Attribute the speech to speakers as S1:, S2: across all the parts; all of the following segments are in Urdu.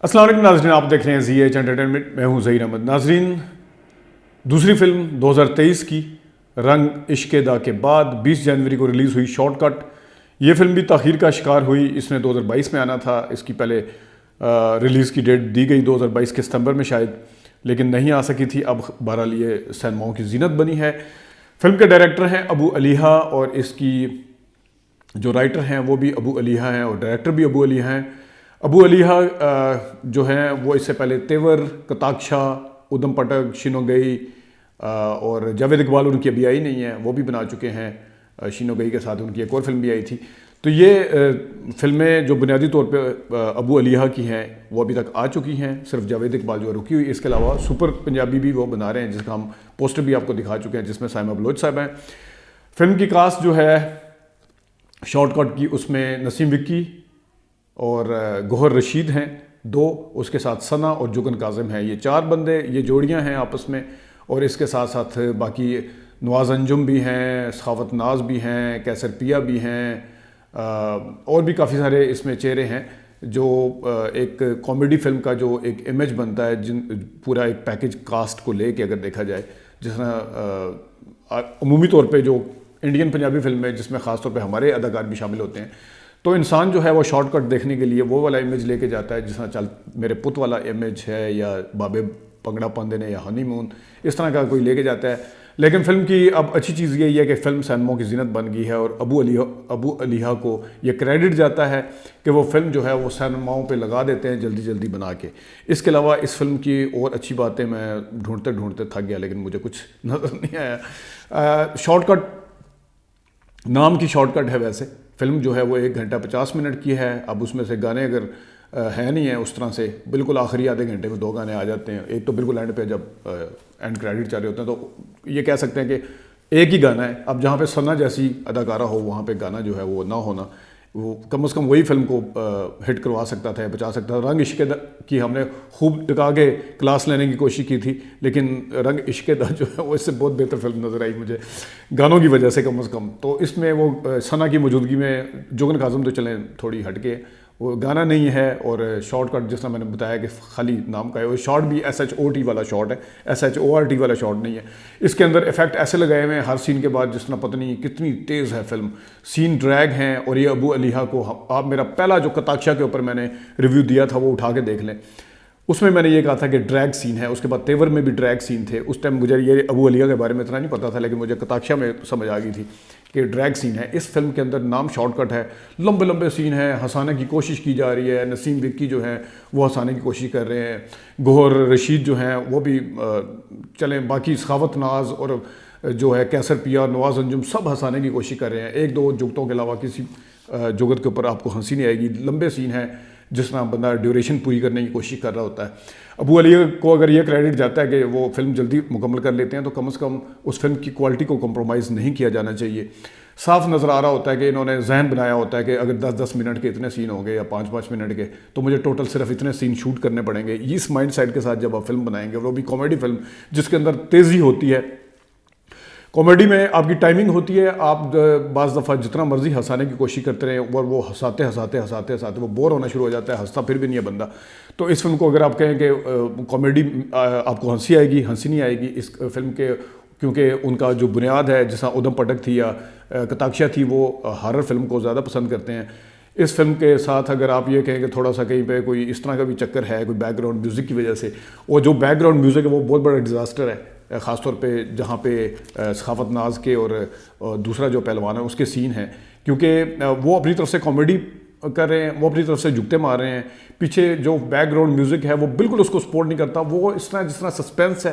S1: السلام علیکم ناظرین، آپ دیکھ رہے ہیں زی ایچ انٹرٹینمنٹ، میں ہوں ظہیر احمد۔ ناظرین، دوسری فلم 2023 کی رنگ عشق دا کے بعد 20 جنوری کو ریلیز ہوئی شارٹ کٹ۔ یہ فلم بھی تاخیر کا شکار ہوئی، اس نے 2022 میں آنا تھا، اس کی پہلے ریلیز کی ڈیٹ دی گئی 2022 کے ستمبر میں شاید، لیکن نہیں آ سکی تھی۔ اب بہرحال یہ سینماؤں کی زینت بنی ہے۔ فلم کے ڈائریکٹر ہیں ابو علیحہ، اور اس کی جو رائٹر ہیں وہ بھی ابو علیحہ ہیں، اور ڈائریکٹر بھی ابو علیحہ ہیں۔ ابو علیحہ جو ہیں وہ اس سے پہلے تیور، کتاکشا، ادم پٹک، شینوگئی اور جاوید اقبال ان کی ابھی آئی نہیں ہے، وہ بھی بنا چکے ہیں۔ شینوگئی کے ساتھ ان کی ایک اور فلم بھی آئی تھی۔ تو یہ فلمیں جو بنیادی طور پہ ابو علیحہ کی ہیں وہ ابھی تک آ چکی ہیں، صرف جاوید اقبال جو رکی ہوئی۔ اس کے علاوہ سپر پنجابی بھی وہ بنا رہے ہیں، جس کا ہم پوسٹر بھی آپ کو دکھا چکے ہیں، جس میں سائمہ بلوچ صاحب ہیں۔ فلم کی کاسٹ جو ہے شارٹ کٹ کی، اس میں نسیم وکی اور گوہر رشید ہیں دو، اس کے ساتھ ثنا اور جگن کاظم ہیں۔ یہ چار بندے، یہ جوڑیاں ہیں آپس میں، اور اس کے ساتھ ساتھ باقی نواز انجم بھی ہیں، سخاوت ناز بھی ہیں، کیسر پیا بھی ہیں، اور بھی کافی سارے اس میں چہرے ہیں۔ جو ایک کامیڈی فلم کا جو ایک امیج بنتا ہے، پورا ایک پیکج کاسٹ کو لے کے اگر دیکھا جائے، جس طرح عمومی طور پہ جو انڈین پنجابی فلم ہے، جس میں خاص طور پہ ہمارے اداکار بھی شامل ہوتے ہیں، تو انسان جو ہے وہ شارٹ کٹ دیکھنے کے لیے وہ والا امیج لے کے جاتا ہے، جس طرح چل میرے پت والا امیج ہے، یا بابے پنگڑا پاندے نے، یا ہنی مون، اس طرح کا کوئی لے کے جاتا ہے۔ لیکن فلم کی اب اچھی چیز یہی ہے کہ فلم سینماؤں کی زینت بن گئی ہے، اور ابو علیحہ کو یہ کریڈٹ جاتا ہے کہ وہ فلم جو ہے وہ سینماؤں پہ لگا دیتے ہیں جلدی جلدی بنا کے۔ اس کے علاوہ اس فلم کی اور اچھی باتیں میں ڈھونڈتے تھک گیا، لیکن مجھے کچھ نظر نہیں آیا۔ شارٹ کٹ نام کی شارٹ کٹ ہے، ویسے فلم جو ہے وہ 1 گھنٹہ 50 منٹ کی ہے۔ اب اس میں سے گانے اگر ہے نہیں ہیں اس طرح سے، بالکل آخری آدھے گھنٹے میں 2 گانے آ جاتے ہیں۔ ایک تو بالکل اینڈ پہ جب اینڈ کریڈٹ چل رہے ہوتے ہیں، تو یہ کہہ سکتے ہیں کہ ایک ہی گانا ہے۔ اب جہاں پہ ثنا جیسی اداکارہ ہو، وہاں پہ گانا جو ہے وہ نہ ہونا، وہ کم از کم وہی فلم کو ہٹ کروا سکتا تھا، بچا سکتا تھا۔ رنگ عشق کی ہم نے خوب ٹکا کے کلاس لینے کی کوشش کی تھی، لیکن رنگ عشق دا جو ہے وہ اس سے بہت بہتر فلم نظر آئی مجھے، گانوں کی وجہ سے کم از کم۔ تو اس میں وہ ثنا کی موجودگی میں جگن کاظم تو چلیں تھوڑی ہٹ کے، وہ گانا نہیں ہے، اور شارٹ کٹ جس طرح میں نے بتایا کہ خالی نام کا ہے، وہ شارٹ بھی SHOT والا شارٹ ہے، SHORT والا شارٹ نہیں ہے۔ اس کے اندر ایفیکٹ ایسے لگائے ہوئے ہیں ہر سین کے بعد، جس طرح پتہ نہیں کتنی تیز ہے فلم، سین ڈریگ ہیں۔ اور یہ ابو علیحہ کو آپ میرا پہلا جو کتاکشا کے اوپر میں نے ریویو دیا تھا وہ اٹھا کے دیکھ لیں، اس میں نے یہ کہا تھا کہ ڈریگ سین ہے۔ اس کے بعد تیور میں بھی ڈریگ سین تھے۔ اس ٹائم مجھے یہ ابو علیحہ کے بارے میں اتنا نہیں پتا تھا، لیکن مجھے کتاکشا میں سمجھ آ گئی تھی کہ ڈریگ سین ہے۔ اس فلم کے اندر نام شارٹ کٹ ہے، لمبے لمبے سین ہیں، ہنسانے کی کوشش کی جا رہی ہے۔ نسیم وکی جو ہیں وہ ہنسانے کی کوشش کر رہے ہیں، گوہر رشید جو ہیں وہ بھی چلیں، باقی سخاوت ناز اور جو ہے کیسر پیا، نواز انجم، سب ہنسانے کی کوشش کر رہے ہیں۔ 1-2 جگتوں کے علاوہ کسی جگت کے اوپر آپ کو ہنسی نہیں آئے گی۔ لمبے سین ہیں، جس طرح بندہ ڈیوریشن پوری کرنے کی کوشش کر رہا ہوتا ہے۔ ابو علیحہ کو اگر یہ کریڈٹ جاتا ہے کہ وہ فلم جلدی مکمل کر لیتے ہیں، تو کم از کم اس فلم کی کوالٹی کو کمپرومائز نہیں کیا جانا چاہیے۔ صاف نظر آ رہا ہوتا ہے کہ انہوں نے ذہن بنایا ہوتا ہے کہ اگر 10-10 منٹ کے اتنے سین ہوں گے، یا 5-5 منٹ کے، تو مجھے ٹوٹل صرف اتنے سین شوٹ کرنے پڑیں گے۔ اس مائنڈ سیٹ کے ساتھ جب آپ فلم بنائیں گے، وہ بھی کامیڈی فلم جس کے اندر تیزی ہوتی ہے، کامیڈی میں آپ کی ٹائمنگ ہوتی ہے، آپ بعض دفعہ جتنا مرضی ہنسانے کی کوشش کرتے رہیں، اور وہ ہنساتے وہ بور ہونا شروع ہو جاتا ہے، ہنستا پھر بھی نہیں ہے بندہ۔ تو اس فلم کو اگر آپ کہیں کہ کامیڈی آپ کو ہنسی آئے گی، ہنسی نہیں آئے گی اس فلم کے، کیونکہ ان کا جو بنیاد ہے، جیسا ادم پٹک تھی یا کتاکشا تھی، وہ ہارر فلم کو زیادہ پسند کرتے ہیں۔ اس فلم کے ساتھ اگر آپ یہ کہیں کہ تھوڑا سا کہیں پہ کوئی اس طرح کا بھی چکر ہے، کوئی بیک گراؤنڈ میوزک کی وجہ سے، وہ جو بیک گراؤنڈ میوزک ہے وہ بہت بڑا ڈیزاسٹر ہے، خاص طور پہ جہاں پہ سخاوت ناز کے اور دوسرا جو پہلوان ہے اس کے سین ہیں، کیونکہ وہ اپنی طرف سے کامیڈی کر رہے ہیں، وہ اپنی طرف سے جھکتے مار رہے ہیں، پیچھے جو بیک گراؤنڈ میوزک ہے وہ بالکل اس کو سپورٹ نہیں کرتا۔ وہ اس طرح جس طرح سسپینس ہے،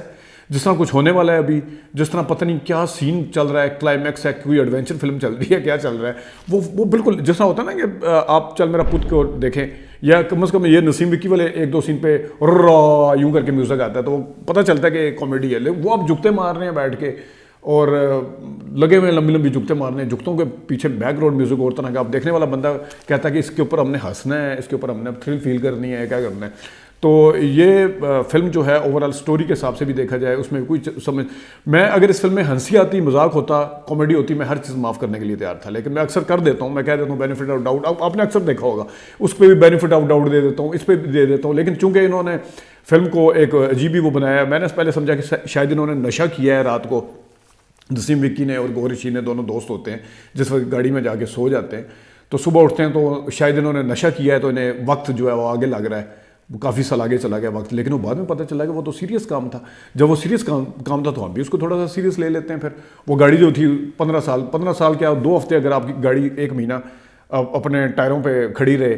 S1: جس طرح کچھ ہونے والا ہے ابھی، جس طرح پتہ نہیں کیا سین چل رہا ہے، کلائمیکس ہے، کوئی ایڈونچر فلم چل رہی ہے، کیا چل رہا ہے، وہ بالکل جس طرح ہوتا ہے نا کہ آپ چل میرا پت کو دیکھیں، یا کم از کم یہ نسیم وکی والے 1-2 سین پہ یوں کر کے میوزک آتا ہے، تو وہ پتہ چلتا ہے کہ کامیڈی ہے۔ وہ اب جھکتے مار رہے ہیں بیٹھ کے، اور لگے ہوئے لمبی لمبی جھکتے مارنے ہیں، جھکتوں کے پیچھے بیک گراؤنڈ میوزک اور طرح کا، اب دیکھنے والا بندہ کہتا ہے کہ اس کے اوپر ہم نے ہنسنا ہے، اس کے اوپر ہم نے تھرل فیل کرنی ہے، کیا کرنا ہے۔ تو یہ فلم جو ہے اوور آل اسٹوری کے حساب سے بھی دیکھا جائے اس میں کوئی سمجھ، میں اگر اس فلم میں ہنسی آتی، مذاق ہوتا، کامیڈی ہوتی، میں ہر چیز معاف کرنے کے لیے تیار تھا، لیکن میں اکثر کر دیتا ہوں، میں کہہ دیتا ہوں بینیفٹ آف ڈاؤٹ، آپ نے اکثر دیکھا ہوگا اس پہ بھی بینیفٹ آف ڈاؤٹ دے دیتا ہوں، اس پہ بھی دے دیتا ہوں، لیکن چونکہ انہوں نے فلم کو ایک عجیب ہی وہ بنایا، میں نے پہلے سمجھا کہ شاید انہوں نے نشہ کیا ہے رات کو، نسیم وکی نے اور گوہر رشید نے، دونوں دوست ہوتے ہیں جس وقت گاڑی میں جا کے سو جاتے ہیں، تو صبح اٹھتے ہیں تو شاید انہوں نے نشہ کیا ہے، تو انہیں وقت جو ہے وہ آگے لگ رہا ہے، وہ کافی سال آگے چلا گیا وقت، لیکن وہ بعد میں پتہ چلا کہ وہ تو سیریس کام تھا، جب وہ سیریس کام تھا تو ہم بھی اس کو تھوڑا سا سیریس لے لیتے ہیں، پھر وہ گاڑی جو تھی 15 سال کیا 2 ہفتے اگر آپ کی گاڑی 1 مہینہ اپنے ٹائروں پہ کھڑی رہے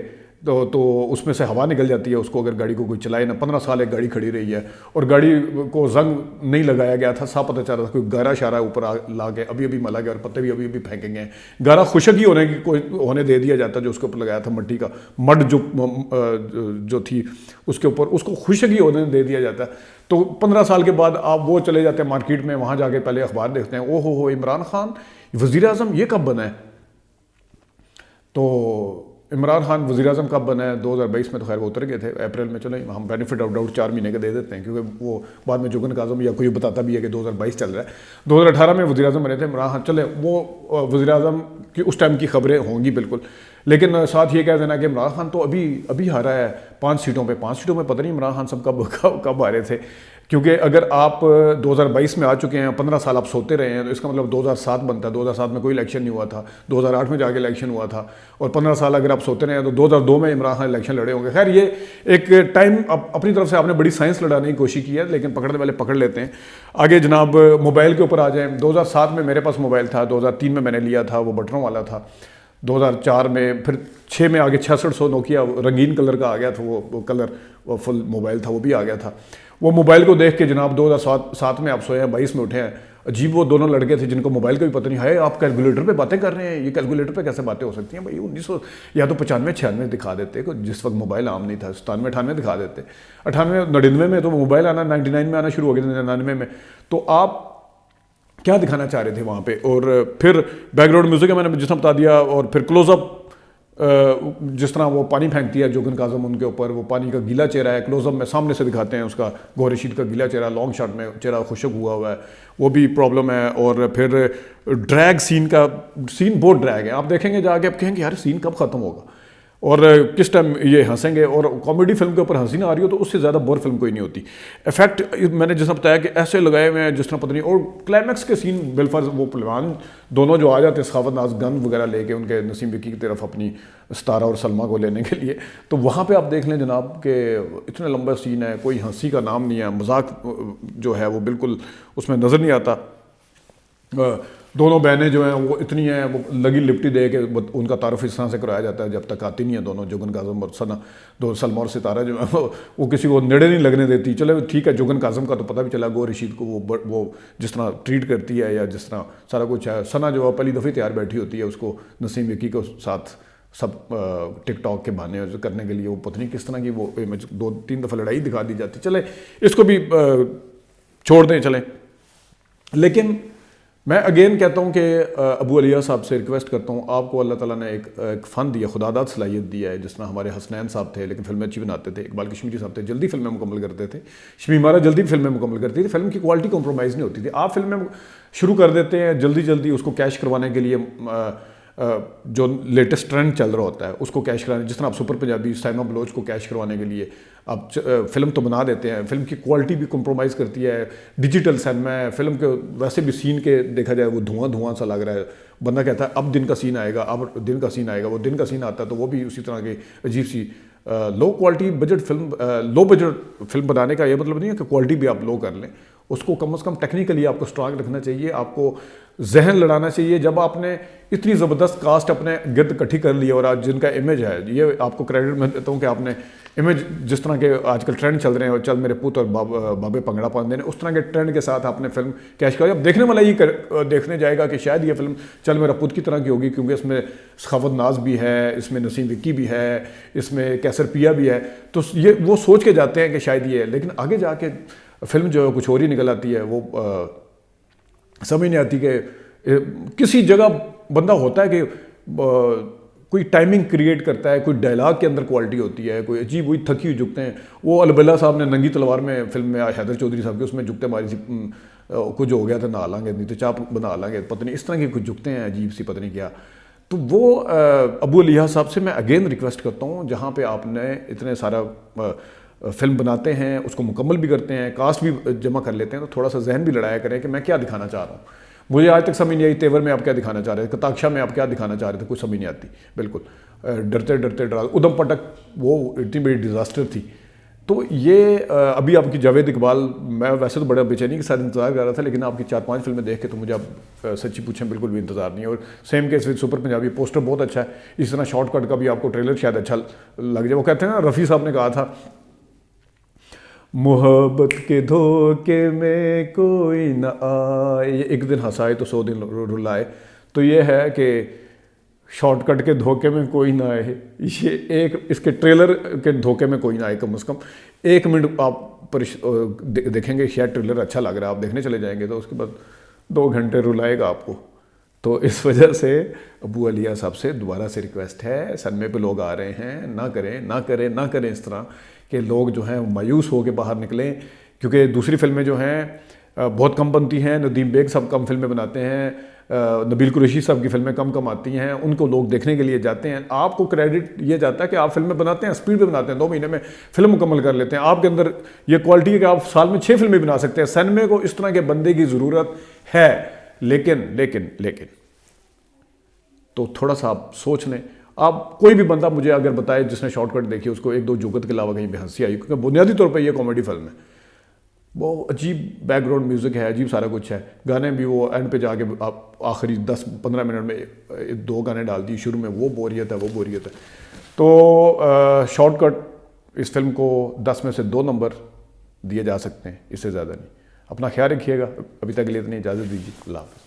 S1: تو اس میں سے ہوا نکل جاتی ہے اس کو، اگر گاڑی کو کوئی چلائے نا، 15 سال ایک گاڑی کھڑی رہی ہے اور گاڑی کو زنگ نہیں لگایا گیا تھا، صاف پتہ چل رہا تھا کوئی گارا شارا اوپر لا کے ابھی ملا گیا اور پتے بھی ابھی پھینکیں گے، گارا خشک ہی ہونے دے دیا جاتا جو اس کے اوپر لگایا تھا، مٹی کا مڈ جو تھی اس کے اوپر، اس کو خشک ہی ہونے دے دیا جاتا ہے، تو 15 سال کے بعد آپ وہ چلے جاتے ہیں مارکیٹ میں، وہاں جا کے پہلے اخبار دیکھتے ہیں، او ہو عمران خان وزیر اعظم یہ کب بنا ہے، تو عمران خان وزیر اعظم کب بنا ہے 2022 میں، تو خیر وہ اتر گئے تھے اپریل میں، چلیں ہم بینیفٹ آف ڈاؤٹ 4 مہینے کا دے دیتے ہیں، کیونکہ وہ بعد میں جوگن کاظم یا کوئی بتاتا بھی ہے کہ 2022 چل رہا ہے، 2018 میں وزیر اعظم بنے تھے عمران خان، چلے وہ وزیر اعظم کی اس ٹائم کی خبریں ہوں گی بالکل، لیکن ساتھ یہ کہہ دینا کہ عمران خان تو ابھی ہارا ہے 5 سیٹوں پہ پتہ نہیں عمران خان سب کب ہارے تھے، کیونکہ اگر آپ 2022 میں آ چکے ہیں، 15 سال آپ سوتے رہے ہیں، تو اس کا مطلب 2007 بنتا ہے، 2007 میں کوئی الیکشن نہیں ہوا تھا، 2008 میں جا کے الیکشن ہوا تھا، اور 15 سال اگر آپ سوتے رہے ہیں تو 2002 میں عمران خان الیکشن لڑے ہوں گے، خیر یہ ایک ٹائم اپنی طرف سے آپ نے بڑی سائنس لڑانے کی کوشش کی ہے، لیکن پکڑنے والے پکڑ لیتے ہیں۔ آگے جناب موبائل کے اوپر آ جائیں، 2007 میں میرے پاس موبائل تھا، 2003 میں نے لیا تھا، وہ بٹنوں والا تھا، 2004 میں، پھر 6 میں آگے 6600 نوکیا رنگین کلر کا آ گیا تھا، وہ کلر وہ فل موبائل تھا، وہ بھی آ گیا تھا، وہ موبائل کو دیکھ کے جناب 2007 میں آپ سوئے ہیں، 22 میں اٹھے ہیں، عجیب وہ دونوں لڑکے تھے جن کو موبائل کا بھی پتہ نہیں ہے، آپ کیلکولیٹر پہ باتیں کر رہے ہیں، یہ کیلکولیٹر پہ کیسے باتیں ہو سکتی ہیں بھائی، 1900 یا تو 95 96 دکھا دیتے، جس وقت موبائل عام نہیں تھا، 97 98 دکھا دیتے، 98 99 میں تو موبائل آنا، 99 میں آنا شروع ہو گیا، 99 میں، تو آپ کیا دکھانا چاہ رہے تھے وہاں پہ، اور پھر بیک گراؤنڈ میوزک ہے میں نے جس طرح بتا دیا، اور پھر کلوز اپ جس طرح وہ پانی پھینکتی ہے جوگن کاظم ان کے اوپر، وہ پانی کا گیلا چہرہ ہے، کلوز اپ میں سامنے سے دکھاتے ہیں اس کا، گوہر رشید کا گیلا چہرہ، لانگ شاٹ میں چہرہ خشک ہوا ہے، وہ بھی پرابلم ہے، اور پھر ڈریگ سین بہت ڈریگ ہے، آپ دیکھیں گے جا کے آپ کہیں گے یار سین کب ختم ہوگا، اور کس ٹائم یہ ہنسیں گے، اور کامیڈی فلم کے اوپر ہنسی نہ آ رہی ہو تو اس سے زیادہ بور فلم کوئی نہیں ہوتی، ایفیکٹ میں نے جس طرح بتایا کہ ایسے لگائے ہوئے ہیں جس طرح پتہ نہیں، اور کلائمیکس کے سین بالفرض وہ پہلوان دونوں جو آ جاتے ہیں سخاوت ناز گن وغیرہ لے کے ان کے نسیم وکی کی طرف اپنی ستارہ اور سلمہ کو لینے کے لیے، تو وہاں پہ آپ دیکھ لیں جناب کہ اتنا لمبا سین ہے، کوئی ہنسی کا نام نہیں ہے، مذاق جو ہے وہ بالکل اس میں نظر نہیں آتا، دونوں بہنیں جو ہیں وہ اتنی ہیں، وہ لگی لپٹی دے کے ان کا تعارف اس طرح سے کرایا جاتا ہے جب تک آتی نہیں ہیں دونوں، جوگن کاظم اور ثنا، دو سلمہ اور ستارہ جو ہیں وہ کسی کو نیڑے نہیں لگنے دیتی، چلے ٹھیک ہے جوگن کاظم کا تو پتہ بھی چلا گوہر رشید کو وہ جس طرح ٹریٹ کرتی ہے یا جس طرح سارا کچھ ہے، ثنا جو پہلی دفعہ تیار بیٹھی ہوتی ہے اس کو نسیم وکی کو ساتھ سب ٹک ٹاک کے بہانے کرنے کے لیے، وہ پتہ نہیں کس طرح کی وہ 2-3 دفعہ لڑائی دکھا دی جاتی، چلے اس کو بھی چھوڑ دیں چلیں، لیکن میں اگین کہتا ہوں کہ ابو علیہ صاحب سے ریکویسٹ کرتا ہوں، آپ کو اللہ تعالیٰ نے ایک فن دیا، خداداد صلاحیت دیا ہے، جس طرح ہمارے حسنین صاحب تھے لیکن فلمیں اچھی بناتے تھے، اقبال کشمیری صاحب تھے جلدی فلمیں مکمل کرتے تھے، شمیمارہ جلدی فلمیں مکمل کرتی تھی، فلم کی کوالٹی کمپرومائز نہیں ہوتی تھی، آپ فلمیں شروع کر دیتے ہیں جلدی اس کو کیش کروانے کے لیے، جو لیٹسٹ ٹرینڈ چل رہا ہوتا ہے اس کو کیش کرانے، جس طرح آپ سپر پنجابی سائمہ بلوچ کو کیش کروانے کے لیے آپ فلم تو بنا دیتے ہیں، فلم کی کوالٹی بھی کمپرومائز کرتی ہے، ڈیجیٹل سینما ہے، فلم کے ویسے بھی سین کے دیکھا جائے وہ دھواں سا لگ رہا ہے، بندہ کہتا ہے اب دن کا سین آئے گا، اب دن کا سین آئے گا، وہ دن کا سین آتا ہے تو وہ بھی اسی طرح کی عجیب سی low quality budget film, low budget film بنانے کا یہ مطلب نہیں ہے کہ کوالٹی بھی آپ لو کر لیں، اس کو کم از کم ٹیکنیکلی آپ کو اسٹرانگ رکھنا چاہیے، آپ کو ذہن لڑانا چاہیے، جب آپ نے اتنی زبردست کاسٹ اپنے گرد اکٹھی کر لی اور آج جن کا امیج ہے، یہ آپ کو کریڈٹ میں دیتا ہوں کہ آپ نے امیج جس طرح کے آج کل ٹرینڈ چل رہے ہیں، اور چل میرے پوت اور بابے پنگڑا پاندے نے، اس طرح کے ٹرینڈ کے ساتھ آپ نے فلم کیش کیا، اب دیکھنے والا یہ دیکھنے جائے گا کہ شاید یہ فلم چل میرا پوت کی طرح کی ہوگی، کیونکہ اس میں سخاوت ناز بھی ہے، اس میں نسیم وکی بھی ہے، اس میں کیسر پیا بھی ہے، تو یہ وہ سوچ کے جاتے ہیں کہ شاید یہ ہے، لیکن آگے جا کے فلم جو ہے کچھ اور ہی نکل آتی ہے، وہ سمجھ نہیں آتی کہ کسی جگہ بندہ ہوتا ہے کہ کوئی ٹائمنگ کریٹ کرتا ہے, کوئی ڈائلاگ کے اندر کوالٹی ہوتی ہے, کوئی عجیب وہی تھکی ہوئی جھکتے ہیں. وہ البلا صاحب نے ننگی تلوار میں فلم میں حیدر چودھری صاحب کی اس میں جھکتے ماری سی, کچھ ہو گیا تھا نہا لیں گے نہیں تو چاپ بنا لیں گے, پتہ نہیں اس طرح کے کچھ جھکتے ہیں عجیب سی, پتہ نہیں کیا. تو وہ ابو علیہ صاحب سے میں اگین ریکویسٹ کرتا ہوں, جہاں پہ آپ نے اتنے سارا فلم بناتے ہیں, اس کو مکمل بھی کرتے ہیں, کاسٹ بھی جمع کر لیتے ہیں, تو تھوڑا سا ذہن بھی لڑایا کریں کہ میں کیا دکھانا چاہ رہا ہوں. مجھے آج تک سمجھ نہیں آئی تیور میں آپ کیا دکھانا چاہ رہے تھے, کتاکشا میں آپ کیا دکھانا چاہ رہے تھے, کچھ سمجھ نہیں آتی بالکل. ڈرتے ڈرتے ڈرا, ادھم پٹک وہ اتنی بڑی ڈیزاسٹر تھی. تو یہ ابھی آپ کی جاوید اقبال, میں ویسے تو بڑا بے چینی کے ساتھ انتظار کر رہا تھا, لیکن آپ کی 4-5 فلمیں دیکھ کے تو مجھے اب سچی پوچھیں بالکل بھی انتظار نہیں ہے. اور same case with super Punjabi, poster بہت اچھا ہے, اس طرح شارٹ کٹ کا بھی آپ کو ٹریلر شاید اچھا لگ جائے. وہ کہتے ہیں نا, رفیع صاحب نے کہا تھا محبت کے دھوکے میں کوئی نہ آئے, ایک دن ہنسائے تو 100 دن رلائے. تو یہ ہے کہ شارٹ کٹ کے دھوکے میں کوئی نہ آئے, یہ ایک اس کے ٹریلر کے دھوکے میں کوئی نہ آئے. کم از کم 1 منٹ آپ دیکھیں گے, شاید ٹریلر اچھا لگ رہا ہے, آپ دیکھنے چلے جائیں گے, تو اس کے بعد 2 گھنٹے رلائے گا آپ کو. تو اس وجہ سے ابو علیہ صاحب سے دوبارہ سے ریکویسٹ ہے, سنمے پہ لوگ آ رہے ہیں, نہ کریں اس طرح کہ لوگ جو ہیں مایوس ہو کے باہر نکلیں. کیونکہ دوسری فلمیں جو ہیں بہت کم بنتی ہیں, ندیم بیگ صاحب کم فلمیں بناتے ہیں, نبیل قریشی صاحب کی فلمیں کم آتی ہیں, ان کو لوگ دیکھنے کے لیے جاتے ہیں. آپ کو کریڈٹ یہ جاتا ہے کہ آپ فلمیں بناتے ہیں, اسپیڈ پہ بناتے ہیں, 2 مہینے میں فلم مکمل کر لیتے ہیں. آپ کے اندر یہ کوالٹی ہے کہ آپ سال میں 6 فلمیں بنا سکتے ہیں. سنمے کو اس طرح کے بندے کی ضرورت ہے, لیکن تو تھوڑا سا آپ سوچ لیں. آپ کوئی بھی بندہ مجھے اگر بتائے جس نے شارٹ کٹ دیکھی, اس کو 1-2 جگت کے علاوہ کہیں پہ ہنسی آئی, کیونکہ بنیادی طور پہ یہ کامیڈی فلم ہے. وہ عجیب بیک گراؤنڈ میوزک ہے, عجیب سارا کچھ ہے, گانے بھی وہ اینڈ پہ جا کے آپ آخری 10-15 منٹ میں 2 گانے ڈال دی, شروع میں وہ بوریت ہے. تو شارٹ کٹ اس فلم کو 10 میں سے 2 نمبر دیے جا سکتے ہیں, اس سے زیادہ نہیں. اپنا خیال رکھیے گا, ابھی تک کے لیے اتنی اجازت دیجیے, اللہ حافظ.